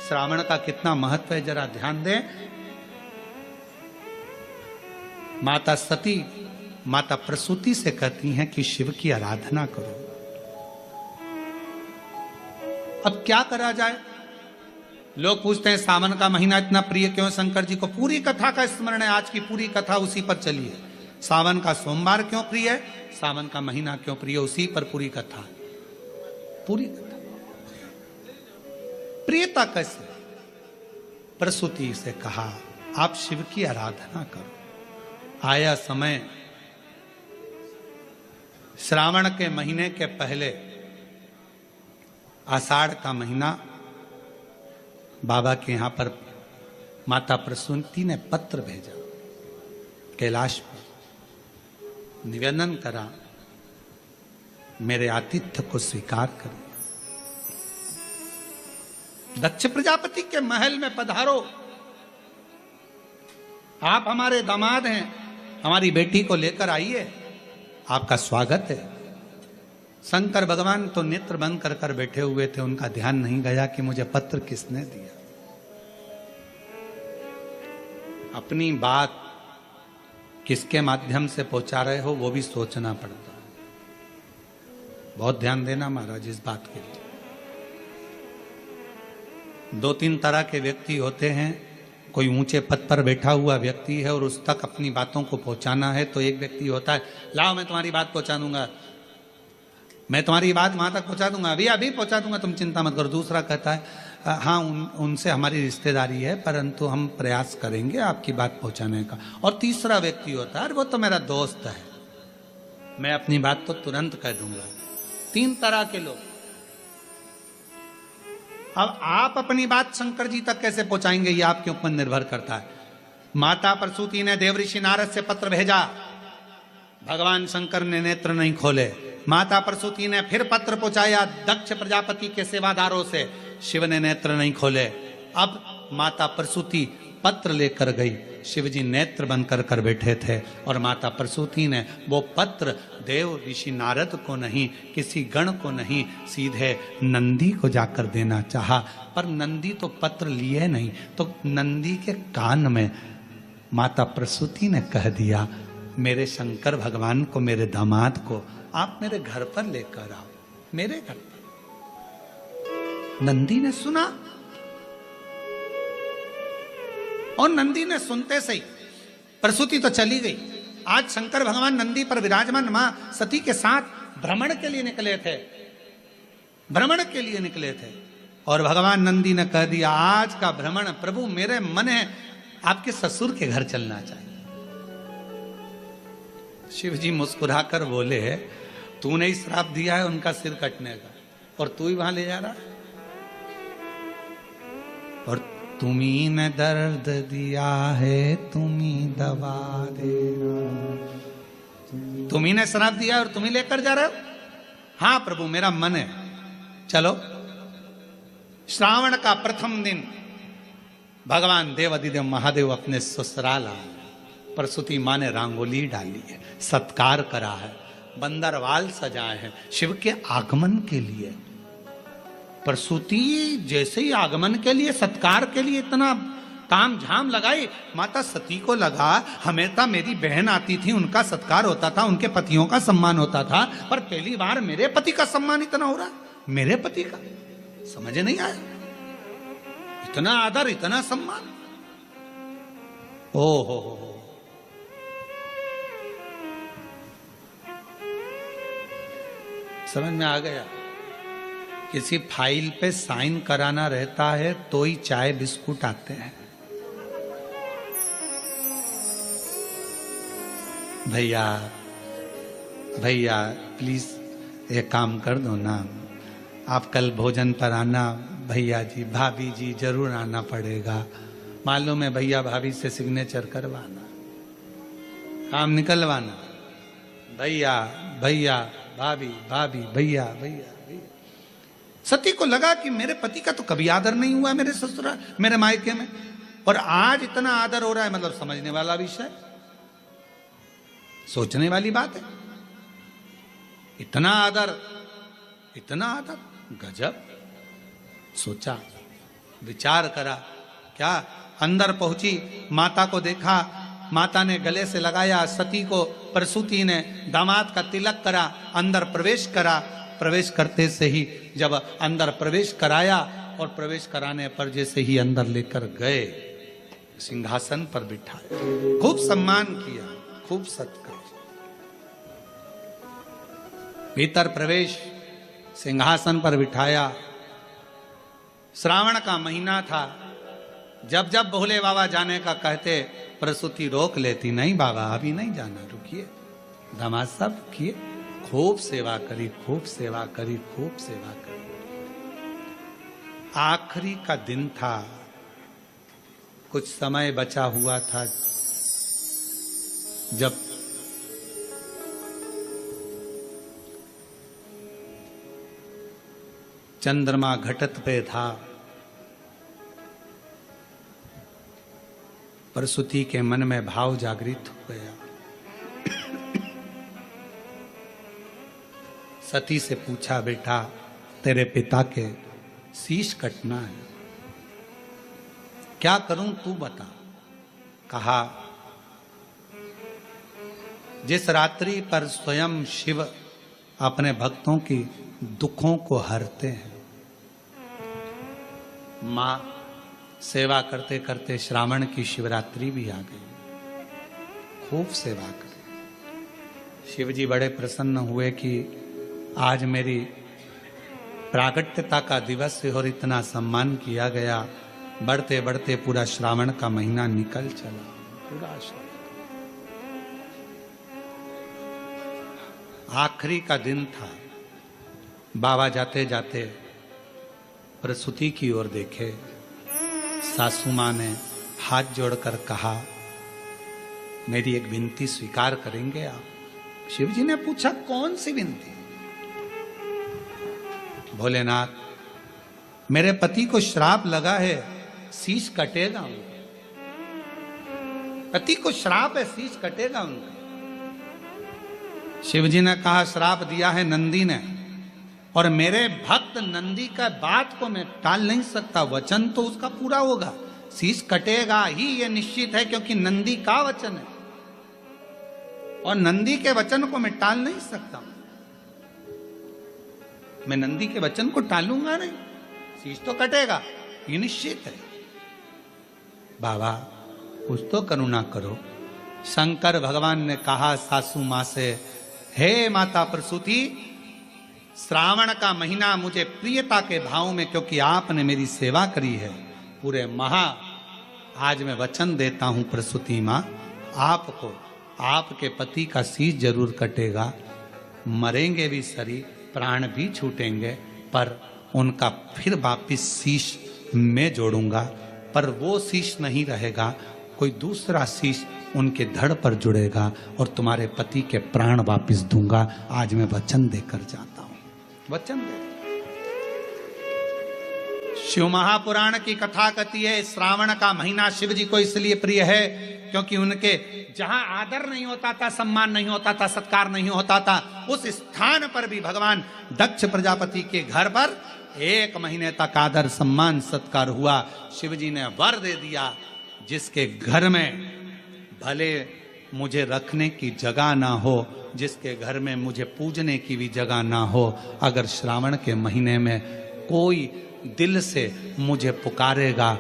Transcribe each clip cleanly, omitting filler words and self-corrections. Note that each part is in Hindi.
श्रावण का कितना महत्व है जरा ध्यान दें। माता सती माता प्रसूति से कहती हैं कि शिव की आराधना करो। अब क्या करा जाए? लोग पूछते हैं सावन का महीना इतना प्रिय क्यों शंकर जी को? पूरी कथा का स्मरण है, आज की पूरी कथा उसी पर चली है। सावन का सोमवार क्यों प्रिय है, सावन का महीना क्यों प्रिय, उसी पर पूरी कथा। पूरी कथा प्रियता कैसे? प्रसूति से कहा आप शिव की आराधना करो। आया समय, श्रावण के महीने के पहले आषाढ़ का महीना, बाबा के यहां पर माता प्रसूति ने पत्र भेजा, कैलाश पर निवेदन करा मेरे आतिथ्य को स्वीकार करिए। दक्ष प्रजापति के महल में पधारो, आप हमारे दामाद हैं, हमारी बेटी को लेकर आइए, आपका स्वागत है। शंकर भगवान तो नेत्र बंद कर कर बैठे हुए थे, उनका ध्यान नहीं गया कि मुझे पत्र किसने दिया। अपनी बात किसके माध्यम से पहुंचा रहे हो वो भी सोचना पड़ता है। बहुत ध्यान देना महाराज इस बात के लिए। दो तीन तरह के व्यक्ति होते हैं। कोई ऊंचे पद पर बैठा हुआ व्यक्ति है और उस तक अपनी बातों को पहुंचाना है, तो एक व्यक्ति होता है लाओ मैं तुम्हारी बात पहुंचा दूंगा, मैं तुम्हारी बात वहां तक पहुंचा दूंगा, अभी अभी पहुंचा दूंगा, तुम चिंता मत करो। दूसरा कहता है हाँ उनसे हमारी रिश्तेदारी है परंतु हम प्रयास करेंगे आपकी बात पहुंचाने का। और तीसरा व्यक्ति होता है वो तो मेरा दोस्त है, मैं अपनी बात तो तुरंत कह दूंगा। तीन तरह के लोग। अब आप अपनी बात शंकर जी तक कैसे पहुंचाएंगे ये आपके ऊपर निर्भर करता है। माता प्रसूति ने देवऋषि नारद से पत्र भेजा, भगवान शंकर ने नेत्र नहीं खोले। माता प्रसूति ने फिर पत्र पहुंचाया दक्ष प्रजापति के सेवादारों से, शिव ने नेत्र नहीं खोले। अब माता प्रसूति पत्र लेकर गई, शिव जी नेत्र बंद कर कर बैठे थे और माता प्रसूति ने वो पत्र देव ऋषि नारद को नहीं, किसी गण को नहीं, सीधे नंदी को जाकर देना चाहा। पर नंदी तो पत्र लिए नहीं, तो नंदी के कान में माता प्रसूति ने कह दिया मेरे शंकर भगवान को, मेरे दामाद को आप मेरे घर पर लेकर आओ, मेरे घर पर। नंदी ने सुना और नंदी ने सुनते सही प्रसूति तो चली गई। आज शंकर भगवान नंदी पर विराजमान मां सती के साथ भ्रमण के लिए निकले थे, भ्रमण के लिए निकले थे। और भगवान नंदी ने कह दिया आज का भ्रमण प्रभु मेरे मन है आपके ससुर के घर चलना चाहिए। शिव जी मुस्कुराकर बोले तूने ही श्राप दिया है उनका सिर कटने का और तू ही वहां ले जा रहा है। और तुम्ही ने दर्द दिया है तुम्ही दवा देना, तुम्ही ने श्राप दिया और तुम्ही लेकर जा रहे हो। हाँ प्रभु मेरा मन है, चलो। श्रावण का प्रथम दिन भगवान देवाधिदेव महादेव अपने ससुराल आए। प्रसूति मां ने रंगोली डाली है, सत्कार करा है, बंदरवाल सजाए हैं शिव के आगमन के लिए। प्रसूति जैसे ही आगमन के लिए, सत्कार के लिए इतना ताम झाम लगाई, माता सती को लगा हमेशा मेरी बहन आती थी उनका सत्कार होता था, उनके पतियों का सम्मान होता था, पर पहली बार मेरे पति का सम्मान इतना हो रहा, मेरे पति का समझ नहीं आया। इतना आदर, इतना सम्मान, ओ हो। समझ में आ गया। किसी फाइल पे साइन कराना रहता है तो ही चाय बिस्कुट आते हैं। भैया भैया प्लीज एक काम कर दो ना, आप कल भोजन पर आना। भैया जी भाभी जी जरूर आना पड़ेगा, मालूम है भैया भाभी से सिग्नेचर करवाना, काम निकलवाना। भैया भैया भाभी भाभी भैया भैया भैया। सती को लगा कि मेरे पति का तो कभी आदर नहीं हुआ मेरे ससुराल, मेरे मायके में, और आज इतना आदर हो रहा है। मतलब समझने वाला विषय, सोचने वाली बात है। इतना आदर, गजब। सोचा विचार करा, क्या अंदर पहुंची, माता को देखा, माता ने गले से लगाया, सती को प्रसूति ने दामाद का तिलक करा, अंदर प्रवेश करा। प्रवेश करते से ही जब अंदर प्रवेश कराया और प्रवेश कराने पर जैसे ही अंदर लेकर गए, सिंहासन पर बिठाया, खूब सम्मान किया, खूब सत्कार। भीतर प्रवेश, सिंहासन पर बिठाया। श्रावण का महीना था, जब जब भोले बाबा जाने का कहते प्रसूति रोक लेती, नहीं बाबा अभी नहीं जाना, रुकिए। दामाद साहब किए, खूब सेवा करी, खूब सेवा करी, खूब सेवा करी। आखिरी का दिन था, कुछ समय बचा हुआ था, जब चंद्रमा घटत पे था। प्रसूति के मन में भाव जागृत हो गया। सती से पूछा, बेटा तेरे पिता के शीश कटना है, क्या करूं तू बता। कहा, जिस रात्रि पर स्वयं शिव अपने भक्तों की दुखों को हरते हैं, मां सेवा करते करते श्रावण की शिवरात्रि भी आ गई, खूब सेवा करी। शिव जी बड़े प्रसन्न हुए कि आज मेरी प्रागट्यता का दिवस है और इतना सम्मान किया गया। बढ़ते बढ़ते पूरा श्रावण का महीना निकल चला, पूरा आखिरी का दिन था। बाबा जाते जाते प्रसूति की ओर देखे, सासू मां ने हाथ जोड़कर कहा, मेरी एक विनती स्वीकार करेंगे आप। शिव जी ने पूछा, कौन सी विनती। भोलेनाथ, मेरे पति को श्राप लगा है, शीश कटेगा उनका। पति को श्राप है, शीश कटेगा उनका। शिव जी ने कहा, श्राप दिया है नंदी ने, और मेरे भक्त नंदी का बात को मैं टाल नहीं सकता, वचन तो उसका पूरा होगा, शीश कटेगा ही ये निश्चित है, क्योंकि नंदी का वचन है और नंदी के वचन को मैं टाल नहीं सकता। मैं नंदी के वचन को टालूंगा नहीं, शीश तो कटेगा, ये निश्चित है। बाबा कुछ तो करुणा करो। शंकर भगवान ने कहा सासू मां से, हे माता प्रसूति, श्रावण का महीना मुझे प्रियता के भाव में, क्योंकि आपने मेरी सेवा करी है पूरे आज मैं वचन देता हूं प्रसूति मां, आपको आपके पति का शीश जरूर कटेगा, मरेंगे भी सरी, प्राण भी छूटेंगे, पर उनका फिर वापिस शीश मैं जोड़ूंगा, पर वो शीश नहीं रहेगा, कोई दूसरा शीश उनके धड़ पर जुड़ेगा और तुम्हारे पति के प्राण वापिस दूंगा। आज मैं वचन देकर जाता हूं, वचन दे। शिव महापुराण की कथा कहती है, श्रावण का महीना शिव जी को इसलिए प्रिय है क्योंकि उनके जहां आदर नहीं होता था, सम्मान नहीं होता था, सत्कार नहीं होता था, उस स्थान पर भी भगवान दक्ष प्रजापति के घर पर 1 महीने तक आदर सम्मान सत्कार हुआ। शिव जी ने वर दे दिया, जिसके घर में भले मुझे रखने की जगह ना हो, जिसके घर में मुझे पूजने की भी जगह ना हो, अगर श्रावण के महीने में कोई दिल से मुझे पुकारेगा,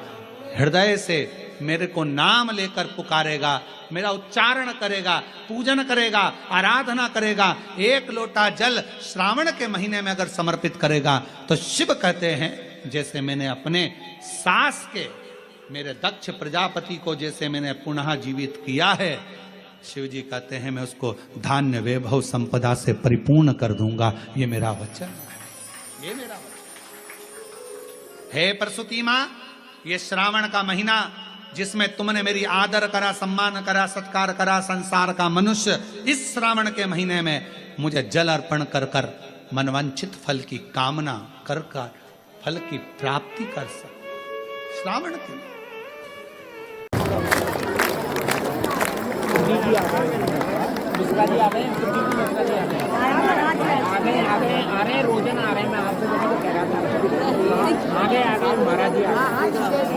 हृदय से मेरे को नाम लेकर पुकारेगा, मेरा उच्चारण करेगा, पूजन करेगा, आराधना करेगा, 1 लोटा जल श्रावण के महीने में अगर समर्पित करेगा, तो शिव कहते हैं जैसे मैंने अपने सास के, मेरे दक्ष प्रजापति को जैसे मैंने पुनः जीवित किया है, शिव जी कहते हैं मैं उसको धान्य वैभव संपदा से परिपूर्ण कर दूंगा। ये मेरा वचन है, ये मेरा वचन। हे प्रसूति मां, ये श्रावण का महीना जिसमें तुमने मेरी आदर करा, सम्मान करा, सत्कार करा, संसार का मनुष्य इस श्रावण के महीने में मुझे जल अर्पण कर कर मनवांछित फल की कामना कर कर फल की प्राप्ति कर सके। श्रावण के मिश्रा जी आ गए हैं, सुरजीत जी मिश्रा जी आ गए हैं। आ रहे हैं, रोजन आ रहे हैं, मैं आपसे जैसे तो कह रहा था। आ गए महाराज जी आ गए।